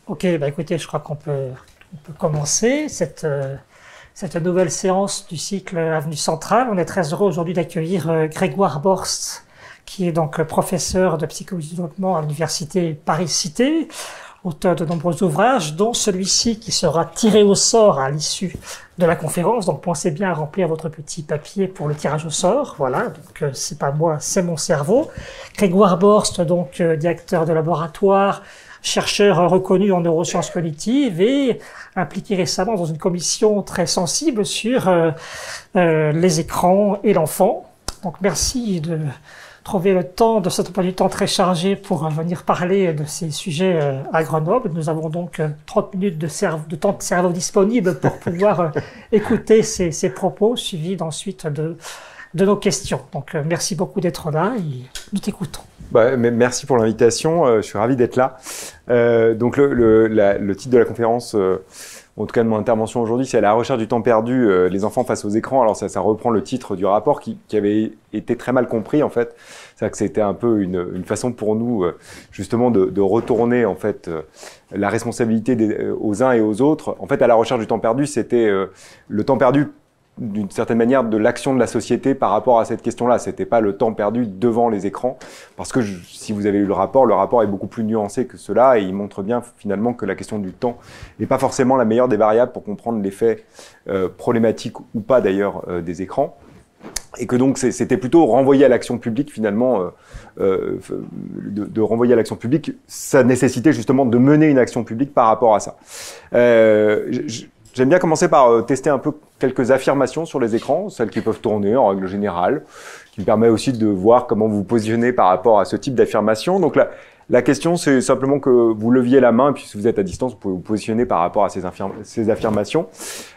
Ok, bah écoutez, je crois qu'on peut commencer cette nouvelle séance du cycle Avenue Centrale. On est très heureux aujourd'hui d'accueillir Grégoire Borst, qui est donc professeur de psychologie du développement à l'université Paris-Cité, auteur de nombreux ouvrages, dont celui-ci qui sera tiré au sort à l'issue de la conférence. Donc pensez bien à remplir votre petit papier pour le tirage au sort. Voilà, donc c'est pas moi, c'est mon cerveau. Grégoire Borst, donc directeur de laboratoire, chercheur reconnu en neurosciences cognitives et impliqué récemment dans une commission très sensible sur les écrans et l'enfant. Donc merci de trouver le temps de cet emploi du temps très chargé pour venir parler de ces sujets à Grenoble. Nous avons donc 30 minutes de temps de cerveau disponible pour pouvoir écouter ces propos, suivis ensuite de nos questions. Donc merci beaucoup d'être là et nous t'écoutons. Bah, merci pour l'invitation, je suis ravi d'être là. Donc le titre de la conférence, en tout cas de mon intervention aujourd'hui, c'est « À la recherche du temps perdu, les enfants face aux écrans ». Alors ça reprend le titre du rapport qui avait été très mal compris en fait. C'est-à-dire que c'était un peu une façon pour nous justement de retourner en fait la responsabilité aux uns et aux autres. En fait, à la recherche du temps perdu, c'était le temps perdu d'une certaine manière de l'action de la société par rapport à cette question-là. C'était pas le temps perdu devant les écrans, parce que si vous avez lu le rapport est beaucoup plus nuancé que cela, et il montre bien finalement que la question du temps n'est pas forcément la meilleure des variables pour comprendre l'effet problématique ou pas d'ailleurs des écrans, et que donc c'était plutôt renvoyer à l'action publique finalement, de renvoyer à l'action publique, ça nécessitait justement de mener une action publique par rapport à ça. J'aime bien commencer par tester un peu quelques affirmations sur les écrans, celles qui peuvent tourner en règle générale, qui me permet aussi de voir comment vous positionnez par rapport à ce type d'affirmation. Donc la question, c'est simplement que vous leviez la main, et puis si vous êtes à distance, vous pouvez vous positionner par rapport à ces affirmations.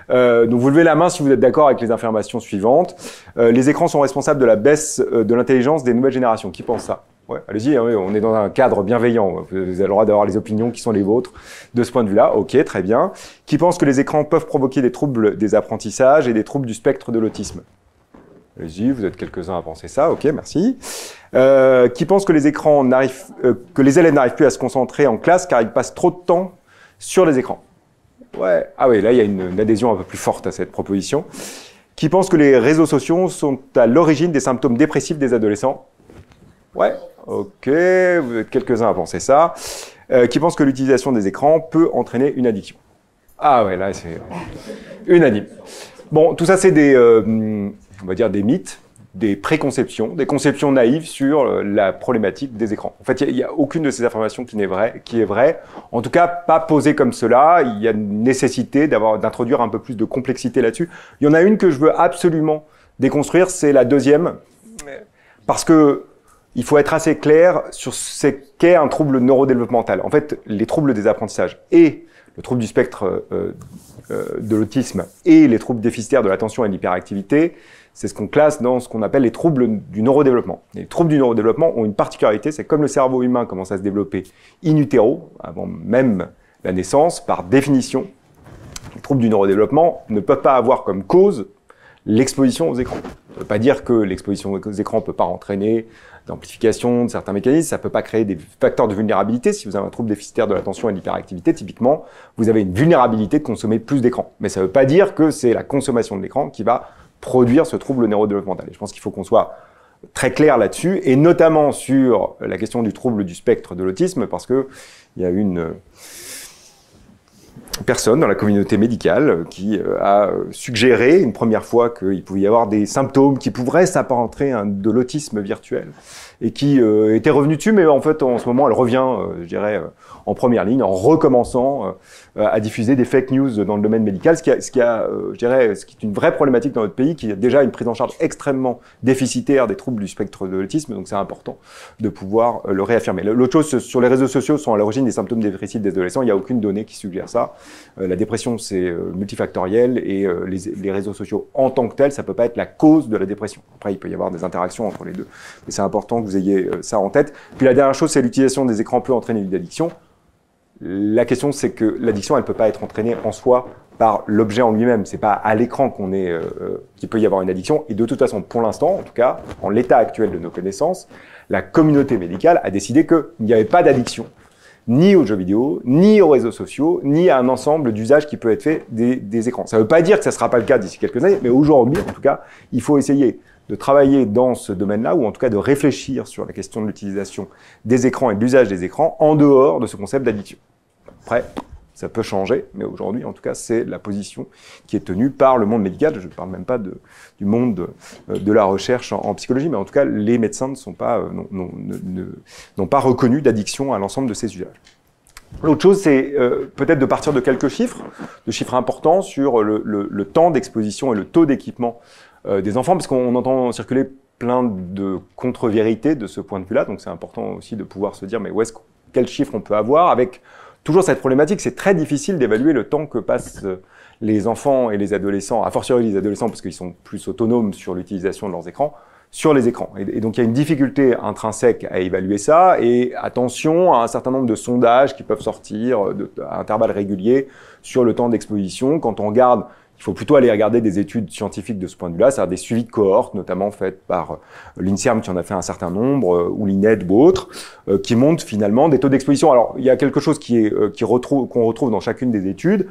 Donc vous levez la main si vous êtes d'accord avec les affirmations suivantes. Les écrans sont responsables de la baisse de l'intelligence des nouvelles générations. Qui pense ça? Ouais, allez-y, hein, on est dans un cadre bienveillant. Vous avez le droit d'avoir les opinions qui sont les vôtres de ce point de vue-là. Ok, très bien. Qui pense que les écrans peuvent provoquer des troubles des apprentissages et des troubles du spectre de l'autisme? Allez-y, vous êtes quelques-uns à penser ça. Ok, merci. Qui pense que les écrans que les élèves n'arrivent plus à se concentrer en classe car ils passent trop de temps sur les écrans? Ouais. Ah oui, là il y a une adhésion un peu plus forte à cette proposition. Qui pense que les réseaux sociaux sont à l'origine des symptômes dépressifs des adolescents? Ouais. Ok, vous êtes quelques-uns à penser ça. Qui pense que l'utilisation des écrans peut entraîner une addiction? Ah ouais, là c'est unanime. Bon, tout ça c'est on va dire des mythes, des préconceptions, des conceptions naïves sur la problématique des écrans. En fait, il n'y a aucune de ces informations qui est vraie. En tout cas, pas posée comme cela. Il y a une nécessité d'introduire un peu plus de complexité là-dessus. Il y en a une que je veux absolument déconstruire, c'est la deuxième, parce que il faut être assez clair sur ce qu'est un trouble neurodéveloppemental. En fait, les troubles des apprentissages et le trouble du spectre de l'autisme et les troubles déficitaires de l'attention et de l'hyperactivité, c'est ce qu'on classe dans ce qu'on appelle les troubles du neurodéveloppement. Les troubles du neurodéveloppement ont une particularité, c'est comme le cerveau humain commence à se développer in utero, avant même la naissance, par définition, les troubles du neurodéveloppement ne peuvent pas avoir comme cause l'exposition aux écrans. Ça ne veut pas dire que l'exposition aux écrans ne peut pas entraîner d'amplification de certains mécanismes, ça ne peut pas créer des facteurs de vulnérabilité. Si vous avez un trouble déficitaire de l'attention et de l'hyperactivité, typiquement, vous avez une vulnérabilité de consommer plus d'écran. Mais ça ne veut pas dire que c'est la consommation de l'écran qui va produire ce trouble neurodéveloppemental. Et je pense qu'il faut qu'on soit très clair là-dessus, et notamment sur la question du trouble du spectre de l'autisme, parce que il y a une personne dans la communauté médicale qui a suggéré une première fois qu'il pouvait y avoir des symptômes qui pourraient s'apparenter à de l'autisme virtuel et qui était revenue dessus, mais en fait en ce moment elle revient, je dirais, en première ligne en recommençant à diffuser des fake news dans le domaine médical, ce qui est une vraie problématique dans notre pays, qui a déjà une prise en charge extrêmement déficitaire des troubles du spectre de l'autisme, donc c'est important de pouvoir le réaffirmer. L'autre chose, sur les réseaux sociaux sont à l'origine des symptômes dépressifs des adolescents, il n'y a aucune donnée qui suggère ça. La dépression c'est multifactoriel et les réseaux sociaux en tant que tels, ça peut pas être la cause de la dépression. Après il peut y avoir des interactions entre les deux, mais c'est important que vous ayez ça en tête. Puis la dernière chose, c'est l'utilisation des écrans peut entraîner une addiction. La question, c'est que l'addiction, elle peut pas être entraînée en soi par l'objet en lui-même. C'est pas à l'écran qu'il peut y avoir une addiction. Et de toute façon, pour l'instant, en tout cas, en l'état actuel de nos connaissances, la communauté médicale a décidé qu'il n'y avait pas d'addiction, ni aux jeux vidéo, ni aux réseaux sociaux, ni à un ensemble d'usages qui peut être fait des écrans. Ça ne veut pas dire que ça ne sera pas le cas d'ici quelques années, mais aujourd'hui, en tout cas, il faut essayer de travailler dans ce domaine-là, ou en tout cas de réfléchir sur la question de l'utilisation des écrans et de l'usage des écrans en dehors de ce concept d'addiction. Après, ça peut changer, mais aujourd'hui, en tout cas, c'est la position qui est tenue par le monde médical. Je ne parle même pas du monde de la recherche en psychologie, mais en tout cas, les médecins n'ont pas reconnu d'addiction à l'ensemble de ces usages. L'autre chose, c'est peut-être de partir de quelques chiffres, de chiffres importants sur le temps d'exposition et le taux d'équipement des enfants, parce qu'on entend circuler plein de contre-vérités de ce point de vue-là, donc c'est important aussi de pouvoir se dire, mais quel chiffre on peut avoir avec toujours cette problématique, c'est très difficile d'évaluer le temps que passent les enfants et les adolescents, a fortiori les adolescents parce qu'ils sont plus autonomes sur l'utilisation de leurs écrans, sur les écrans. Et donc il y a une difficulté intrinsèque à évaluer ça, et attention à un certain nombre de sondages qui peuvent sortir à intervalles réguliers sur le temps d'exposition. Quand on regarde, il faut plutôt aller regarder des études scientifiques de ce point de vue-là, c'est-à-dire des suivis de cohortes, notamment faites par l'INSERM qui en a fait un certain nombre, ou l'INED ou autres, qui montrent finalement des taux d'exposition. Alors, il y a quelque chose qu'on retrouve dans chacune des études,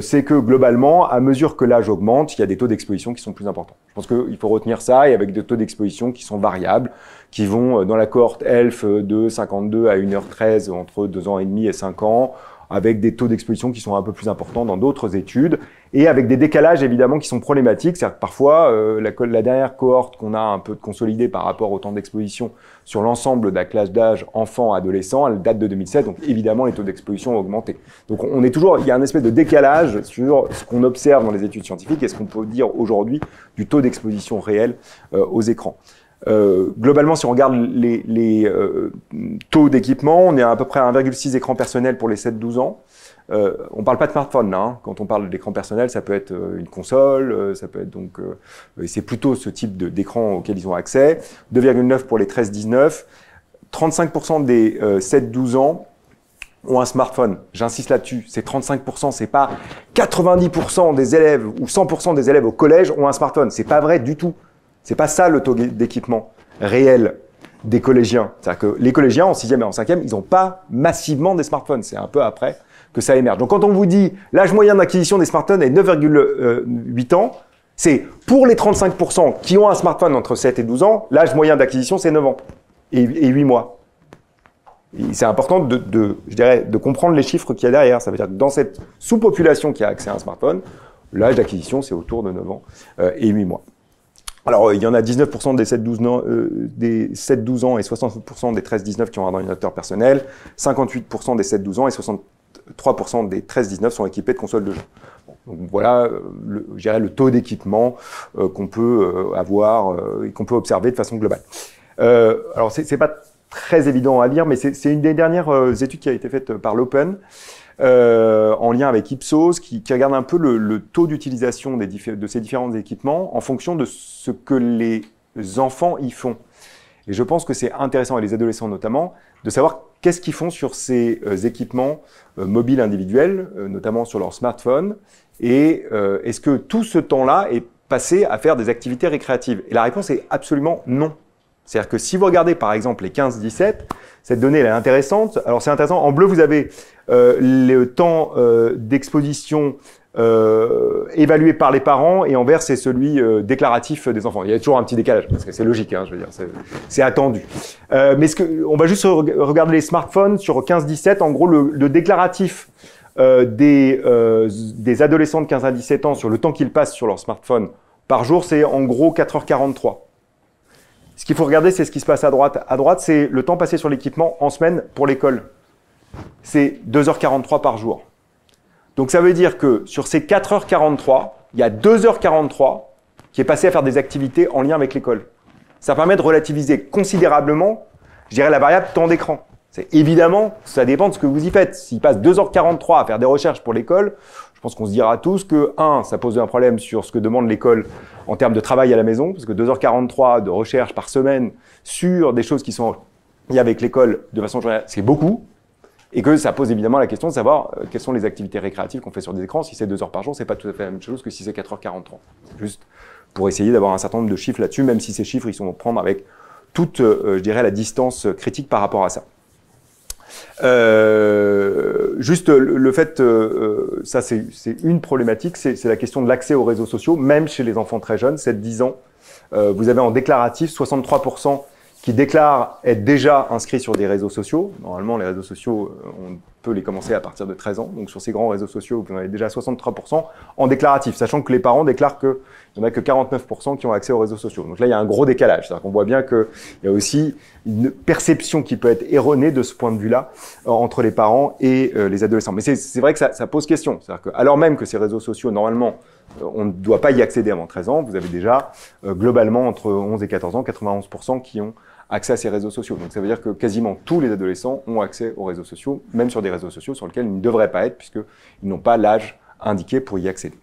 c'est que globalement, à mesure que l'âge augmente, il y a des taux d'exposition qui sont plus importants. Je pense qu'il faut retenir ça, et avec des taux d'exposition qui sont variables, qui vont dans la cohorte ELF de 52 à 1h13 entre 2 ans et demi et 5 ans, avec des taux d'exposition qui sont un peu plus importants dans d'autres études, et avec des décalages évidemment qui sont problématiques. C'est-à-dire que parfois, la dernière cohorte qu'on a un peu consolidée par rapport au temps d'exposition sur l'ensemble de la classe d'âge enfant-adolescent, elle date de 2007, donc évidemment les taux d'exposition ont augmenté. Donc il y a un espèce de décalage sur ce qu'on observe dans les études scientifiques et ce qu'on peut dire aujourd'hui du taux d'exposition réel aux écrans. Globalement, si on regarde les taux d'équipement, on est à peu près à 1,6 écran personnel pour les 7-12 ans. On parle pas de smartphone là, hein. Quand on parle d'écran personnel, ça peut être une console, ça peut être donc, c'est plutôt ce type d'écran auquel ils ont accès. 2,9 pour les 13-19. 35% des 7-12 ans ont un smartphone. J'insiste là-dessus, c'est 35%, c'est pas 90% des élèves ou 100% des élèves au collège ont un smartphone. C'est pas vrai du tout. C'est pas ça le taux d'équipement réel des collégiens. C'est-à-dire que les collégiens en 6e et en 5e, ils n'ont pas massivement des smartphones. C'est un peu après que ça émerge. Donc quand on vous dit l'âge moyen d'acquisition des smartphones est 9,8 ans, c'est pour les 35% qui ont un smartphone entre 7 et 12 ans, l'âge moyen d'acquisition c'est 9 ans et 8 mois. C'est important je dirais, de comprendre les chiffres qu'il y a derrière. Ça veut dire que dans cette sous-population qui a accès à un smartphone, l'âge d'acquisition c'est autour de 9 ans et 8 mois. Alors, il y en a 19% des 7-12 ans et 60% des 13-19 qui ont un ordinateur personnel, 58% des 7-12 ans et 63% des 13-19 sont équipés de consoles de jeux. Donc voilà, je dirais le taux d'équipement qu'on peut avoir et qu'on peut observer de façon globale. Alors, c'est pas très évident à lire, mais c'est une des dernières études qui a été faite par l'Open, en lien avec Ipsos, qui regarde un peu le taux d'utilisation de ces différents équipements en fonction de ce que les enfants y font. Et je pense que c'est intéressant, et les adolescents notamment, de savoir qu'est-ce qu'ils font sur ces équipements mobiles individuels, notamment sur leur smartphone, et est-ce que tout ce temps-là est passé à faire des activités récréatives? Et la réponse est absolument non. C'est-à-dire que si vous regardez par exemple les 15-17, cette donnée elle est intéressante. Alors c'est intéressant, en bleu vous avez le temps d'exposition évalué par les parents, et en vert c'est celui déclaratif des enfants. Il y a toujours un petit décalage, parce que c'est logique, hein, je veux dire, c'est attendu. Mais on va juste regarder les smartphones sur 15-17. En gros, le déclaratif des adolescents de 15 à 17 ans sur le temps qu'ils passent sur leur smartphone par jour, c'est en gros 4h43. Ce qu'il faut regarder, c'est ce qui se passe à droite. À droite, c'est le temps passé sur l'équipement en semaine pour l'école. C'est 2h43 par jour. Donc ça veut dire que sur ces 4h43, il y a 2h43 qui est passé à faire des activités en lien avec l'école. Ça permet de relativiser considérablement, je dirais, la variable temps d'écran. C'est évidemment, ça dépend de ce que vous y faites. S'il passe 2h43 à faire des recherches pour l'école, je pense qu'on se dira tous que, ça pose un problème sur ce que demande l'école en termes de travail à la maison, parce que 2h43 de recherche par semaine sur des choses qui sont liées avec l'école de façon générale, c'est beaucoup. Et que ça pose évidemment la question de savoir quelles sont les activités récréatives qu'on fait sur des écrans. Si c'est 2 heures par jour, c'est pas tout à fait la même chose que si c'est 4h40. Juste pour essayer d'avoir un certain nombre de chiffres là-dessus, même si ces chiffres, ils sont à prendre avec toute, je dirais, la distance critique par rapport à ça. Juste le fait, ça c'est une problématique, c'est la question de l'accès aux réseaux sociaux, même chez les enfants très jeunes, 7-10 ans. Vous avez en déclaratif 63% qui déclarent être déjà inscrits sur des réseaux sociaux. Normalement, les réseaux sociaux, on peut les commencer à partir de 13 ans. Donc, sur ces grands réseaux sociaux, vous en avez déjà 63% en déclaratif, sachant que les parents déclarent qu'il n'y en a que 49% qui ont accès aux réseaux sociaux. Donc là, il y a un gros décalage. C'est-à-dire qu'on voit bien qu'il y a aussi une perception qui peut être erronée de ce point de vue-là entre les parents et les adolescents. Mais c'est vrai que ça pose question. C'est-à-dire que, alors même que ces réseaux sociaux, normalement, on ne doit pas y accéder avant 13 ans, vous avez déjà, globalement, entre 11 et 14 ans, 91% qui ont accès à ces réseaux sociaux. Donc ça veut dire que quasiment tous les adolescents ont accès aux réseaux sociaux, même sur des réseaux sociaux sur lesquels ils ne devraient pas être, puisqu'ils n'ont pas l'âge indiqué pour y accéder.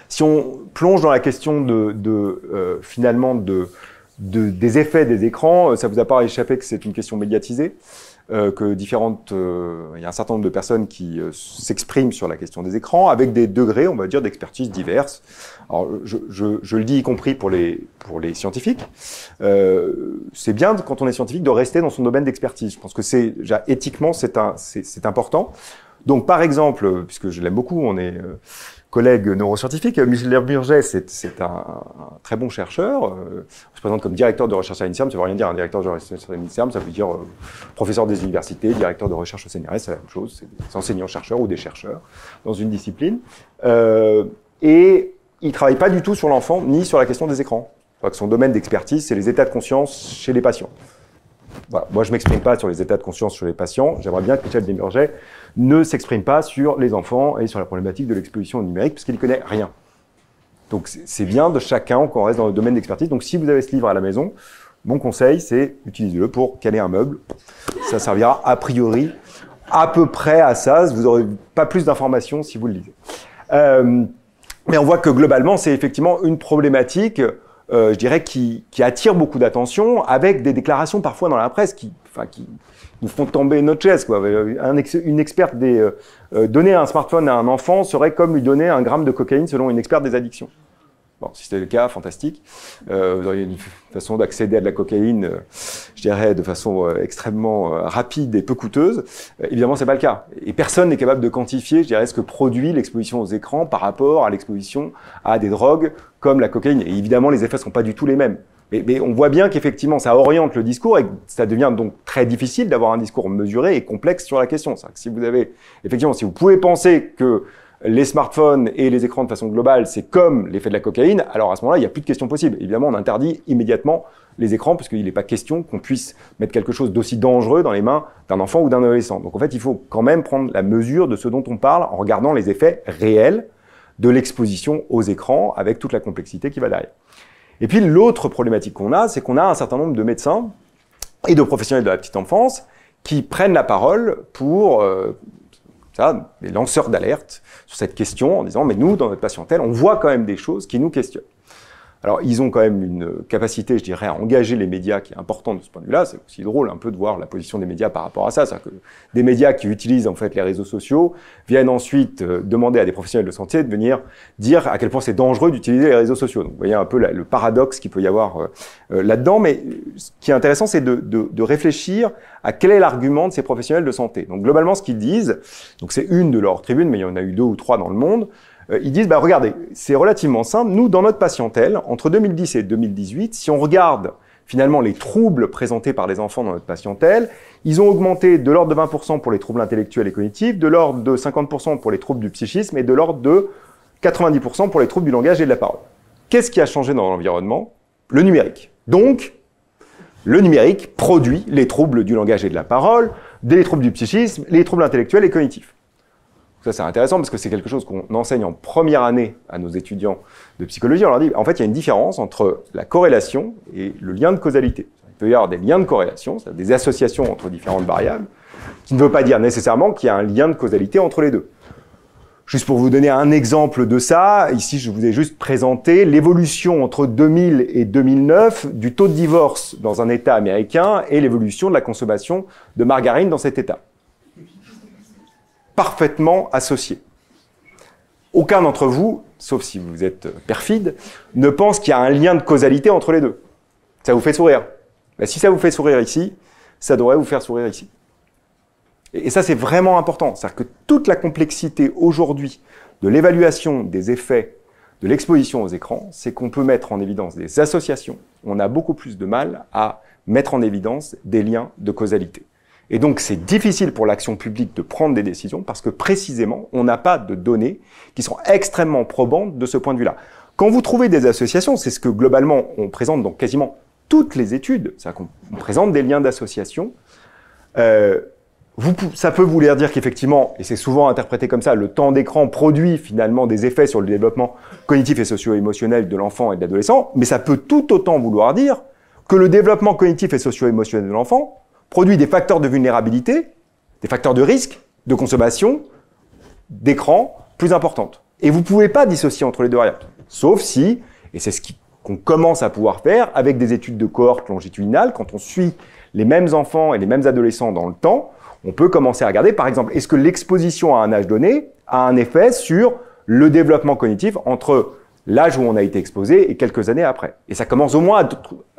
Si on plonge dans la question finalement des effets des écrans, ça vous a pas échappé que c'est une question médiatisée, que il y a un certain nombre de personnes qui s'expriment sur la question des écrans, avec des degrés, on va dire, d'expertise diverses. Alors, je le dis y compris pour les scientifiques. C'est bien, quand on est scientifique, de rester dans son domaine d'expertise. Je pense que déjà, éthiquement, c'est important. Donc, par exemple, puisque je l'aime beaucoup, on est collègue neuroscientifique, Michel Lerburget, c'est un très bon chercheur. On se présente comme directeur de recherche à l'INSERM. Ça veut rien dire, un directeur de recherche à l'INSERM, ça veut dire professeur des universités, directeur de recherche au CNRS, c'est la même chose. C'est des enseignants-chercheurs ou des chercheurs dans une discipline. Et il travaille pas du tout sur l'enfant, ni sur la question des écrans. Son domaine d'expertise, c'est les états de conscience chez les patients. Voilà. Moi, je m'exprime pas sur les états de conscience chez les patients. J'aimerais bien que Michel Lerburget ne s'exprime pas sur les enfants et sur la problématique de l'exposition au numérique, parce qu'il ne connaît rien. Donc, c'est bien de chacun qu'on reste dans le domaine d'expertise. Donc, si vous avez ce livre à la maison, mon conseil, c'est utilisez-le pour caler un meuble. Ça servira a priori à peu près à ça. Vous n'aurez pas plus d'informations si vous le lisez. Mais on voit que globalement, c'est effectivement une problématique, je dirais, qui attire beaucoup d'attention, avec des déclarations parfois dans la presse qui nous font tomber notre chaise, quoi. Une experte donner un smartphone à un enfant serait comme lui donner 1 gramme de cocaïne selon une experte des addictions. Bon, si c'était le cas, fantastique. Vous auriez une façon d'accéder à de la cocaïne, je dirais, de façon extrêmement rapide et peu coûteuse. Évidemment, c'est pas le cas. Et personne n'est capable de quantifier, je dirais, ce que produit l'exposition aux écrans par rapport à l'exposition à des drogues comme la cocaïne. Et évidemment, les effets sont pas du tout les mêmes. Mais on voit bien qu'effectivement, ça oriente le discours et que ça devient donc très difficile d'avoir un discours mesuré et complexe sur la question. C'est-à-dire que si vous avez, effectivement, si vous pouvez penser que les smartphones et les écrans de façon globale, c'est comme l'effet de la cocaïne, alors à ce moment-là, il n'y a plus de question possible. Évidemment, on interdit immédiatement les écrans, parce qu'il n'est pas question qu'on puisse mettre quelque chose d'aussi dangereux dans les mains d'un enfant ou d'un adolescent. Donc en fait, il faut quand même prendre la mesure de ce dont on parle en regardant les effets réels de l'exposition aux écrans, avec toute la complexité qui va derrière. Et puis l'autre problématique qu'on a, c'est qu'on a un certain nombre de médecins et de professionnels de la petite enfance qui prennent la parole pour des lanceurs d'alerte sur cette question en disant « mais nous, dans notre patientèle, on voit quand même des choses qui nous questionnent ». Alors, ils ont quand même une capacité, je dirais, à engager les médias qui est importante de ce point de vue-là. C'est aussi drôle un peu de voir la position des médias par rapport à ça. C'est-à-dire que des médias qui utilisent en fait les réseaux sociaux viennent ensuite demander à des professionnels de santé de venir dire à quel point c'est dangereux d'utiliser les réseaux sociaux. Donc, vous voyez un peu le paradoxe qu'il peut y avoir là-dedans. Mais ce qui est intéressant, c'est de réfléchir à quel est l'argument de ces professionnels de santé. Donc, globalement, ce qu'ils disent, donc c'est une de leurs tribunes, mais il y en a eu 2 ou 3 dans le monde. Ils disent, regardez, c'est relativement simple. Nous, dans notre patientèle, entre 2010 et 2018, si on regarde finalement les troubles présentés par les enfants dans notre patientèle, ils ont augmenté de l'ordre de 20% pour les troubles intellectuels et cognitifs, de l'ordre de 50% pour les troubles du psychisme et de l'ordre de 90% pour les troubles du langage et de la parole. Qu'est-ce qui a changé dans l'environnement? Le numérique. Donc, le numérique produit les troubles du langage et de la parole, les troubles du psychisme, les troubles intellectuels et cognitifs. Ça, c'est intéressant parce que c'est quelque chose qu'on enseigne en première année à nos étudiants de psychologie. On leur dit, en fait, il y a une différence entre la corrélation et le lien de causalité. Il peut y avoir des liens de corrélation, c'est-à-dire des associations entre différentes variables, qui ne veut pas dire nécessairement qu'il y a un lien de causalité entre les deux. Juste pour vous donner un exemple de ça, ici, je vous ai juste présenté l'évolution entre 2000 et 2009 du taux de divorce dans un État américain et l'évolution de la consommation de margarine dans cet État. parfaitement associés. Aucun d'entre vous, sauf si vous êtes perfide, ne pense qu'il y a un lien de causalité entre les deux. Ça vous fait sourire. Ben, si ça vous fait sourire ici, ça devrait vous faire sourire ici. Et ça, c'est vraiment important. C'est-à-dire que toute la complexité aujourd'hui de l'évaluation des effets de l'exposition aux écrans, c'est qu'on peut mettre en évidence des associations. On a beaucoup plus de mal à mettre en évidence des liens de causalité. Et donc, c'est difficile pour l'action publique de prendre des décisions parce que précisément, on n'a pas de données qui sont extrêmement probantes de ce point de vue-là. Quand vous trouvez des associations, c'est ce que globalement, on présente dans quasiment toutes les études, c'est-à-dire qu'on présente des liens d'association. Ça peut vouloir dire qu'effectivement, et c'est souvent interprété comme ça, le temps d'écran produit finalement des effets sur le développement cognitif et socio-émotionnel de l'enfant et de l'adolescent, mais ça peut tout autant vouloir dire que le développement cognitif et socio-émotionnel de l'enfant produit des facteurs de vulnérabilité, des facteurs de risque, de consommation, d'écran plus importantes. Et vous ne pouvez pas dissocier entre les deux variables. Sauf si, et c'est ce qu'on commence à pouvoir faire avec des études de cohorte longitudinales, quand on suit les mêmes enfants et les mêmes adolescents dans le temps, on peut commencer à regarder, par exemple, est-ce que l'exposition à un âge donné a un effet sur le développement cognitif entre l'âge où on a été exposé et quelques années après. Et ça commence au moins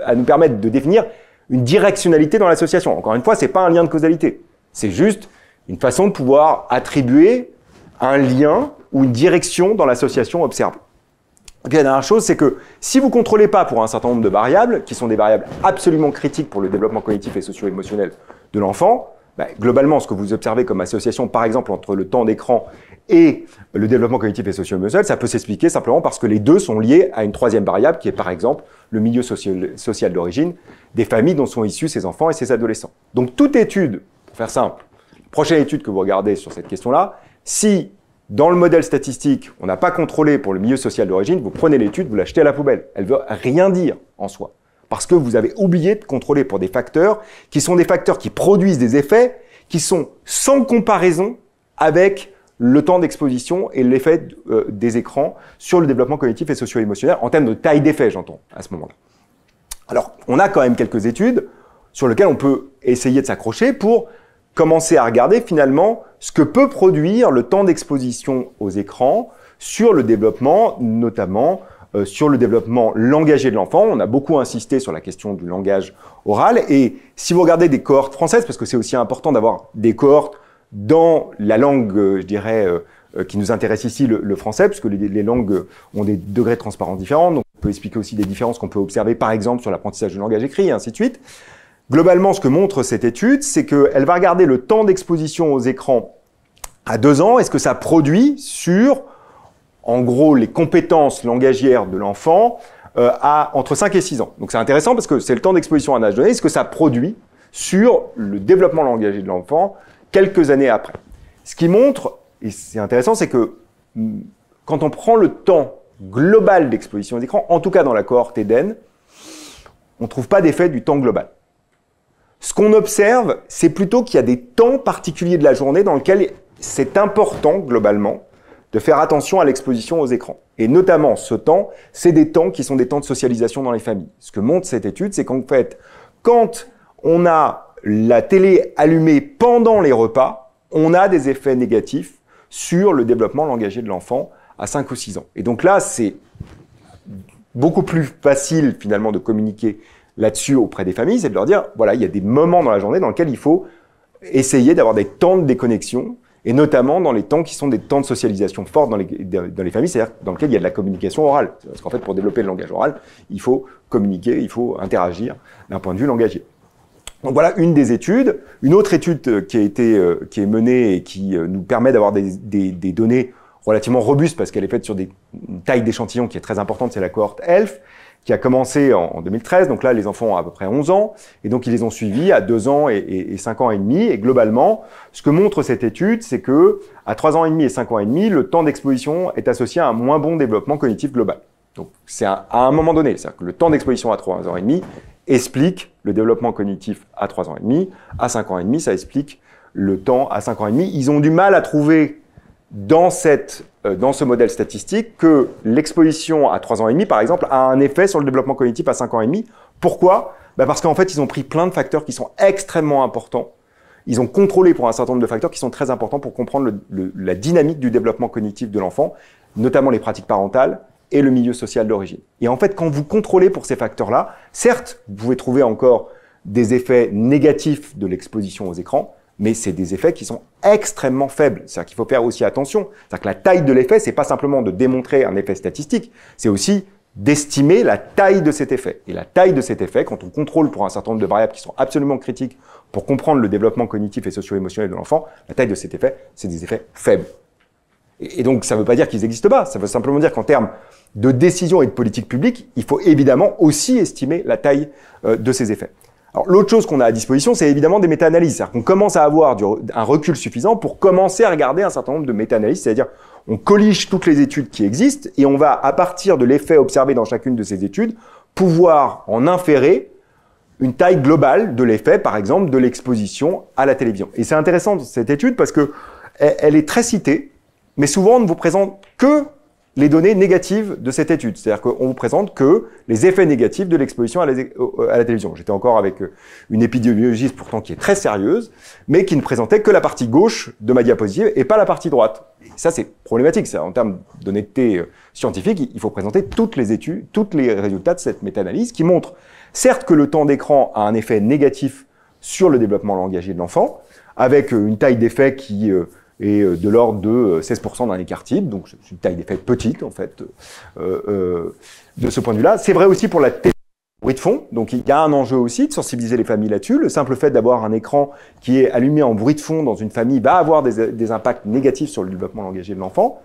à nous permettre de définir une directionnalité dans l'association. Encore une fois, c'est pas un lien de causalité. C'est juste une façon de pouvoir attribuer un lien ou une direction dans l'association observée. Et puis la dernière chose, c'est que si vous ne contrôlez pas pour un certain nombre de variables, qui sont des variables absolument critiques pour le développement cognitif et socio-émotionnel de l'enfant, globalement, ce que vous observez comme association, par exemple, entre le temps d'écran et le développement cognitif et socio-émotionnel, ça peut s'expliquer simplement parce que les deux sont liés à une troisième variable qui est, par exemple, le milieu social d'origine des familles dont sont issus ces enfants et ces adolescents. Donc, toute étude, pour faire simple, prochaine étude que vous regardez sur cette question-là, si dans le modèle statistique, on n'a pas contrôlé pour le milieu social d'origine, vous prenez l'étude, vous l'achetez à la poubelle. Elle ne veut rien dire en soi. Parce que vous avez oublié de contrôler pour des facteurs qui sont des facteurs qui produisent des effets qui sont sans comparaison avec le temps d'exposition et l'effet des écrans sur le développement cognitif et socio-émotionnel, en termes de taille d'effet, j'entends, à ce moment-là. Alors, on a quand même quelques études sur lesquelles on peut essayer de s'accrocher pour commencer à regarder finalement ce que peut produire le temps d'exposition aux écrans sur le développement, notamment sur le développement langagier de l'enfant. On a beaucoup insisté sur la question du langage oral. Et si vous regardez des cohortes françaises, parce que c'est aussi important d'avoir des cohortes dans la langue, je dirais, qui nous intéresse ici, le français, puisque les langues ont des degrés de transparence différents. Donc, on peut expliquer aussi des différences qu'on peut observer, par exemple, sur l'apprentissage du langage écrit, et ainsi de suite. Globalement, ce que montre cette étude, c'est qu'elle va regarder le temps d'exposition aux écrans à 2 ans. Est-ce que ça produit sur, en gros, les compétences langagières de l'enfant entre 5 et 6 ans. Donc c'est intéressant parce que c'est le temps d'exposition à un âge donné. Est-ce que ça produit sur le développement langagier de l'enfant quelques années après? Ce qui montre, et c'est intéressant, c'est que quand on prend le temps global d'exposition aux écrans, en tout cas dans la cohorte Eden, on ne trouve pas d'effet du temps global. Ce qu'on observe, c'est plutôt qu'il y a des temps particuliers de la journée dans lesquels c'est important, globalement, de faire attention à l'exposition aux écrans. Et notamment, ce temps, c'est des temps qui sont des temps de socialisation dans les familles. Ce que montre cette étude, c'est qu'en fait, quand on a la télé allumée pendant les repas, on a des effets négatifs sur le développement langagier de l'enfant à 5 ou 6 ans. Et donc là, c'est beaucoup plus facile, finalement, de communiquer là-dessus auprès des familles, c'est de leur dire, voilà, il y a des moments dans la journée dans lesquels il faut essayer d'avoir des temps de déconnexion, et notamment dans les temps qui sont des temps de socialisation forts dans les familles, c'est-à-dire dans lesquels il y a de la communication orale. Parce qu'en fait, pour développer le langage oral, il faut communiquer, il faut interagir d'un point de vue langagier. Donc voilà une des études. Une autre étude qui est menée et qui nous permet d'avoir des données relativement robustes parce qu'elle est faite sur une taille d'échantillon qui est très importante, c'est la cohorte ELF, qui a commencé en 2013. Donc là, les enfants ont à peu près 11 ans. Et donc, ils les ont suivis à 2 ans et 5 ans et demi. Et globalement, ce que montre cette étude, c'est que à 3 ans et demi et 5 ans et demi, le temps d'exposition est associé à un moins bon développement cognitif global. Donc, c'est à un moment donné. C'est-à-dire que le temps d'exposition à 3 ans et demi explique le développement cognitif à 3 ans et demi. À 5 ans et demi, ça explique le temps à 5 ans et demi. Ils ont du mal à trouver dans ce modèle statistique que l'exposition à 3 ans et demi, par exemple, a un effet sur le développement cognitif à 5 ans et demi. Pourquoi? Parce qu'en fait, ils ont pris plein de facteurs qui sont extrêmement importants ils ont contrôlé pour un certain nombre de facteurs qui sont très importants pour comprendre la dynamique du développement cognitif de l'enfant, notamment les pratiques parentales et le milieu social d'origine. Et en fait, quand vous contrôlez pour ces facteurs-là, certes, vous pouvez trouver encore des effets négatifs de l'exposition aux écrans, mais c'est des effets qui sont extrêmement faibles. C'est-à-dire qu'il faut faire aussi attention. C'est-à-dire que la taille de l'effet, c'est pas simplement de démontrer un effet statistique, c'est aussi d'estimer la taille de cet effet. Et la taille de cet effet, quand on contrôle pour un certain nombre de variables qui sont absolument critiques pour comprendre le développement cognitif et socio-émotionnel de l'enfant, la taille de cet effet, c'est des effets faibles. Et donc, ça ne veut pas dire qu'ils n'existent pas. Ça veut simplement dire qu'en termes de décision et de politique publique, il faut évidemment aussi estimer la taille de ces effets. Alors, l'autre chose qu'on a à disposition, c'est évidemment des méta-analyses. C'est-à-dire qu'on commence à avoir un recul suffisant pour commencer à regarder un certain nombre de méta-analyses, c'est-à-dire on collige toutes les études qui existent et on va, à partir de l'effet observé dans chacune de ces études, pouvoir en inférer une taille globale de l'effet, par exemple, de l'exposition à la télévision. Et c'est intéressant cette étude parce que elle est très citée, mais souvent on ne vous présente que les données négatives de cette étude. C'est-à-dire qu'on vous présente que les effets négatifs de l'exposition à la télévision. J'étais encore avec une épidémiologiste pourtant qui est très sérieuse, mais qui ne présentait que la partie gauche de ma diapositive et pas la partie droite. Et ça, c'est problématique. Ça, en termes d'honnêteté scientifique, il faut présenter toutes les études, tous les résultats de cette méta-analyse qui montrent, certes, que le temps d'écran a un effet négatif sur le développement langagier de l'enfant, avec une taille d'effet qui et de l'ordre de 16% d'un écart type, donc c'est une taille d'effet petite en fait, de ce point de vue-là. C'est vrai aussi pour la bruit de fond, donc il y a un enjeu aussi de sensibiliser les familles là-dessus. Le simple fait d'avoir un écran qui est allumé en bruit de fond dans une famille va avoir des impacts négatifs sur le développement langagier de l'enfant,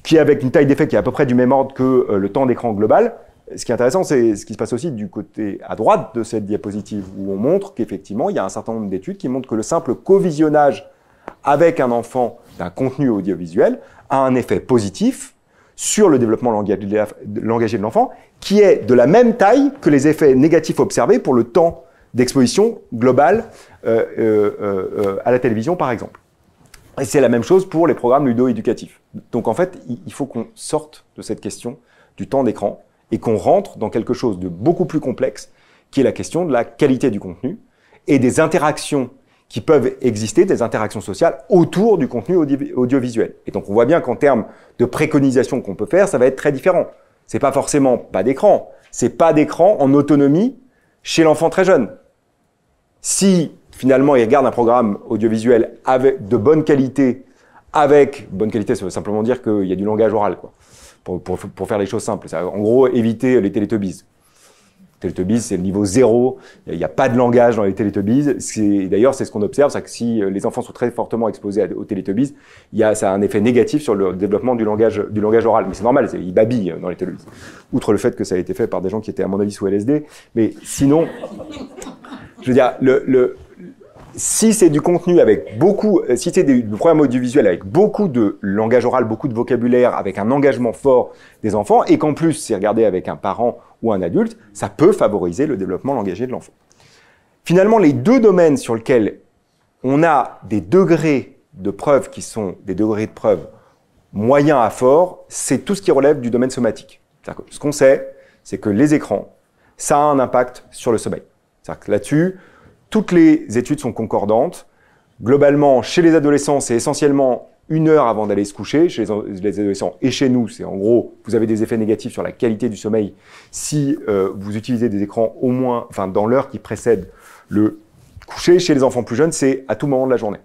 qui avec une taille d'effet qui est à peu près du même ordre que le temps d'écran global. Ce qui est intéressant, c'est ce qui se passe aussi du côté à droite de cette diapositive, où on montre qu'effectivement, il y a un certain nombre d'études qui montrent que le simple covisionnage avec un enfant d'un contenu audiovisuel a un effet positif sur le développement langagier de l'enfant, qui est de la même taille que les effets négatifs observés pour le temps d'exposition globale à la télévision, par exemple. Et c'est la même chose pour les programmes ludo-éducatifs. Donc en fait, il faut qu'on sorte de cette question du temps d'écran et qu'on rentre dans quelque chose de beaucoup plus complexe, qui est la question de la qualité du contenu et des interactions qui peuvent exister, des interactions sociales autour du contenu audiovisuel. Et donc on voit bien qu'en termes de préconisation qu'on peut faire, ça va être très différent. C'est pas forcément pas d'écran, c'est pas d'écran en autonomie chez l'enfant très jeune. Si finalement il regarde un programme audiovisuel avec de bonne qualité, ça veut simplement dire qu'il y a du langage oral, quoi, pour faire les choses simples. En gros, éviter les Teletubbies. Teletubbies, c'est le niveau 0. Il n'y a pas de langage dans les Teletubbies. D'ailleurs, c'est ce qu'on observe, c'est que si les enfants sont très fortement exposés aux Teletubbies, ça a un effet négatif sur le développement du langage oral. Mais c'est normal, ils babillent dans les Teletubbies. Outre le fait que ça a été fait par des gens qui étaient, à mon avis, sous LSD. Mais sinon, je veux dire, si c'est du contenu avec beaucoup, si c'est du programme audiovisuel avec beaucoup de langage oral, beaucoup de vocabulaire, avec un engagement fort des enfants, et qu'en plus c'est regardé avec un parent ou un adulte, ça peut favoriser le développement langagier de l'enfant. Finalement, les deux domaines sur lesquels on a des degrés de preuve qui sont des degrés de preuve moyens à forts, c'est tout ce qui relève du domaine somatique. C'est-à-dire que ce qu'on sait, c'est que les écrans, ça a un impact sur le sommeil. C'est-à-dire que là-dessus, toutes les études sont concordantes. Globalement, chez les adolescents, c'est essentiellement 1 heure avant d'aller se coucher. Chez les adolescents et chez nous, c'est en gros, vous avez des effets négatifs sur la qualité du sommeil si vous utilisez des écrans au moins, dans l'heure qui précède le coucher. Chez les enfants plus jeunes, c'est à tout moment de la journée.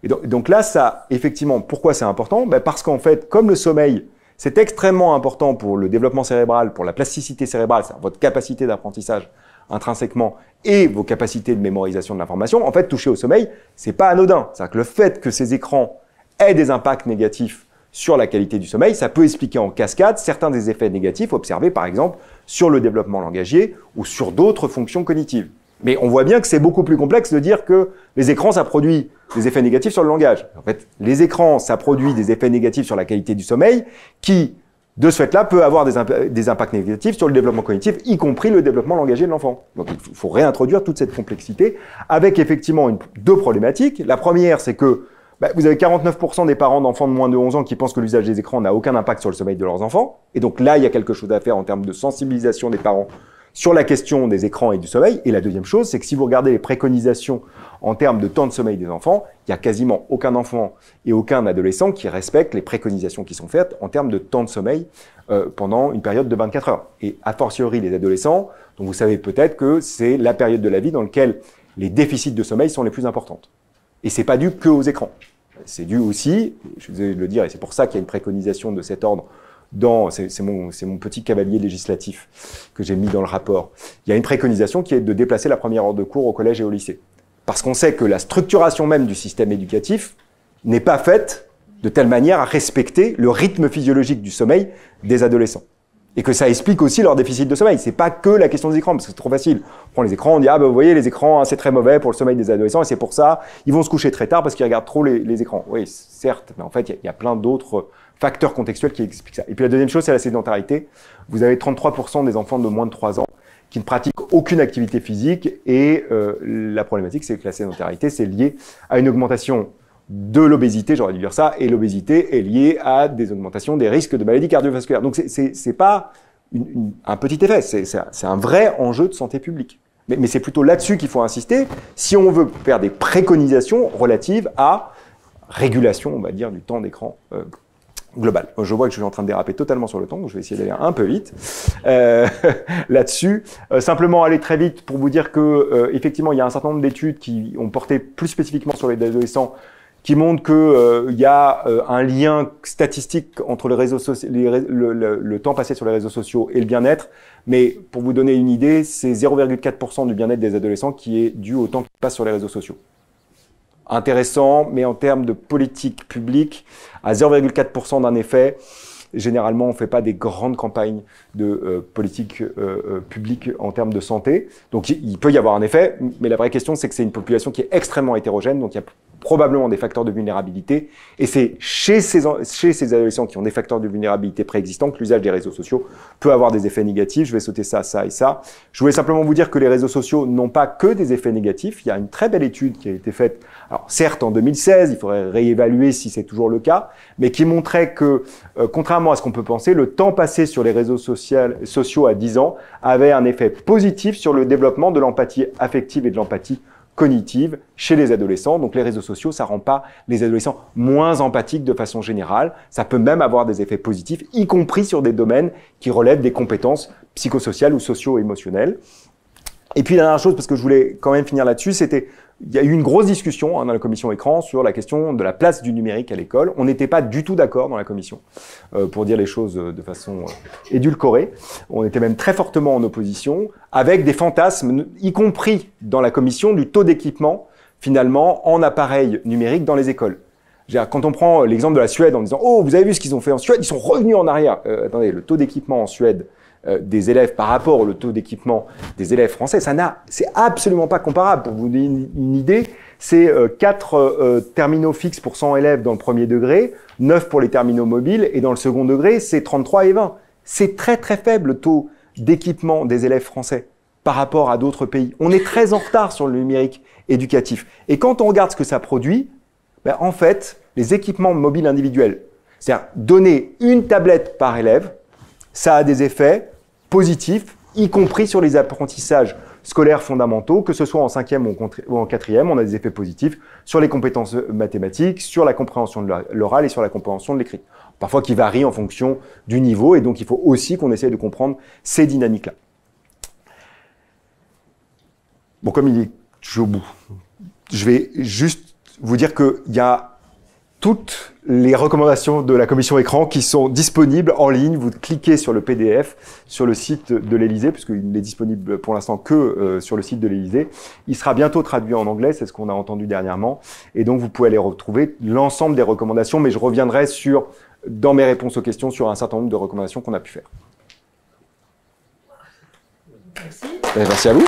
Et donc là, ça, effectivement, pourquoi c'est important ? Parce qu'en fait, comme le sommeil, c'est extrêmement important pour le développement cérébral, pour la plasticité cérébrale, c'est-à-dire votre capacité d'apprentissage intrinsèquement et vos capacités de mémorisation de l'information, en fait, toucher au sommeil, c'est pas anodin. C'est-à-dire que le fait que ces écrans aient des impacts négatifs sur la qualité du sommeil, ça peut expliquer en cascade certains des effets négatifs observés, par exemple, sur le développement langagier ou sur d'autres fonctions cognitives. Mais on voit bien que c'est beaucoup plus complexe de dire que les écrans, ça produit des effets négatifs sur le langage. En fait, les écrans, ça produit des effets négatifs sur la qualité du sommeil qui, de ce fait-là, peut avoir des impacts négatifs sur le développement cognitif, y compris le développement langagier de l'enfant. Donc il faut réintroduire toute cette complexité avec effectivement deux problématiques. La première, c'est que vous avez 49% des parents d'enfants de moins de 11 ans qui pensent que l'usage des écrans n'a aucun impact sur le sommeil de leurs enfants. Et donc là, il y a quelque chose à faire en termes de sensibilisation des parents sur la question des écrans et du sommeil. Et la deuxième chose, c'est que si vous regardez les préconisations en termes de temps de sommeil des enfants, il n'y a quasiment aucun enfant et aucun adolescent qui respecte les préconisations qui sont faites en termes de temps de sommeil pendant une période de 24 heures. Et a fortiori les adolescents, dont vous savez peut-être que c'est la période de la vie dans laquelle les déficits de sommeil sont les plus importantes. Et c'est pas dû que aux écrans. C'est dû aussi, je vais le dire, et c'est pour ça qu'il y a une préconisation de cet ordre c'est mon petit cavalier législatif que j'ai mis dans le rapport. Il y a une préconisation qui est de déplacer la première heure de cours au collège et au lycée. Parce qu'on sait que la structuration même du système éducatif n'est pas faite de telle manière à respecter le rythme physiologique du sommeil des adolescents. Et que ça explique aussi leur déficit de sommeil. C'est pas que la question des écrans, parce que c'est trop facile. On prend les écrans, on dit, ah ben vous voyez, les écrans, hein, c'est très mauvais pour le sommeil des adolescents, et c'est pour ça, ils vont se coucher très tard parce qu'ils regardent trop les écrans. Oui, certes, mais en fait, il y a plein d'autres facteurs contextuels qui expliquent ça. Et puis la deuxième chose, c'est la sédentarité. Vous avez 33% des enfants de moins de 3 ans qui ne pratiquent aucune activité physique, et la problématique, c'est que la sédentarité, c'est lié à une augmentation de l'obésité, j'aurais dû dire ça, et l'obésité est liée à des augmentations des risques de maladies cardiovasculaires. Donc c'est pas un petit effet, c'est un vrai enjeu de santé publique. Mais c'est plutôt là-dessus qu'il faut insister si on veut faire des préconisations relatives à régulation, on va dire, du temps d'écran global. Je vois que je suis en train de déraper totalement sur le temps, donc je vais essayer d'aller un peu vite là-dessus. Simplement aller très vite pour vous dire que effectivement, il y a un certain nombre d'études qui ont porté plus spécifiquement sur les adolescents, qui montre qu'il y a un lien statistique entre les réseaux le temps passé sur les réseaux sociaux et le bien-être. Mais pour vous donner une idée, c'est 0,4% du bien-être des adolescents qui est dû au temps qu'ils passent sur les réseaux sociaux. Intéressant, mais en termes de politique publique, à 0,4% d'un effet, généralement, on ne fait pas des grandes campagnes de politique publique en termes de santé. Donc, il peut y avoir un effet, mais la vraie question, c'est que c'est une population qui est extrêmement hétérogène, donc il y a probablement des facteurs de vulnérabilité, et c'est chez ces adolescents qui ont des facteurs de vulnérabilité préexistants que l'usage des réseaux sociaux peut avoir des effets négatifs. Je vais sauter ça, ça et ça. Je voulais simplement vous dire que les réseaux sociaux n'ont pas que des effets négatifs. Il y a une très belle étude qui a été faite, alors certes en 2016, il faudrait réévaluer si c'est toujours le cas, mais qui montrait que, contrairement à ce qu'on peut penser, le temps passé sur les réseaux sociaux à 10 ans avait un effet positif sur le développement de l'empathie affective et de l'empathie cognitive chez les adolescents. Donc les réseaux sociaux, ça rend pas les adolescents moins empathiques de façon générale. Ça peut même avoir des effets positifs, y compris sur des domaines qui relèvent des compétences psychosociales ou socio-émotionnelles. Et puis la dernière chose, parce que je voulais quand même finir là-dessus, c'était, il y a eu une grosse discussion dans la commission écran sur la question de la place du numérique à l'école. On n'était pas du tout d'accord dans la commission, pour dire les choses de façon édulcorée. On était même très fortement en opposition, avec des fantasmes, y compris dans la commission, du taux d'équipement, finalement, en appareils numériques dans les écoles. Quand on prend l'exemple de la Suède en disant « Oh, vous avez vu ce qu'ils ont fait en Suède, ils sont revenus en arrière ». Attendez, le taux d'équipement en Suède des élèves par rapport au taux d'équipement des élèves français, c'est absolument pas comparable. Pour vous donner une idée, c'est 4 terminaux fixes pour 100 élèves dans le premier degré, 9 pour les terminaux mobiles, et dans le second degré, c'est 33 et 20. C'est très très faible le taux d'équipement des élèves français par rapport à d'autres pays. On est très en retard sur le numérique éducatif. Et quand on regarde ce que ça produit, ben en fait, les équipements mobiles individuels, c'est-à-dire donner une tablette par élève, ça a des effets positifs, y compris sur les apprentissages scolaires fondamentaux, que ce soit en 5e ou en 4e, on a des effets positifs sur les compétences mathématiques, sur la compréhension de l'oral et sur la compréhension de l'écrit. Parfois qui varient en fonction du niveau, et donc il faut aussi qu'on essaye de comprendre ces dynamiques-là. Bon, comme il est toujours au bout, je vais juste vous dire qu'il y a toutes les recommandations de la commission écran qui sont disponibles en ligne. Vous cliquez sur le PDF sur le site de l'Élysée, puisqu'il n'est disponible pour l'instant que sur le site de l'Élysée. Il sera bientôt traduit en anglais, c'est ce qu'on a entendu dernièrement. Et donc, vous pouvez aller retrouver l'ensemble des recommandations, mais je reviendrai dans mes réponses aux questions sur un certain nombre de recommandations qu'on a pu faire. Merci. Merci à vous.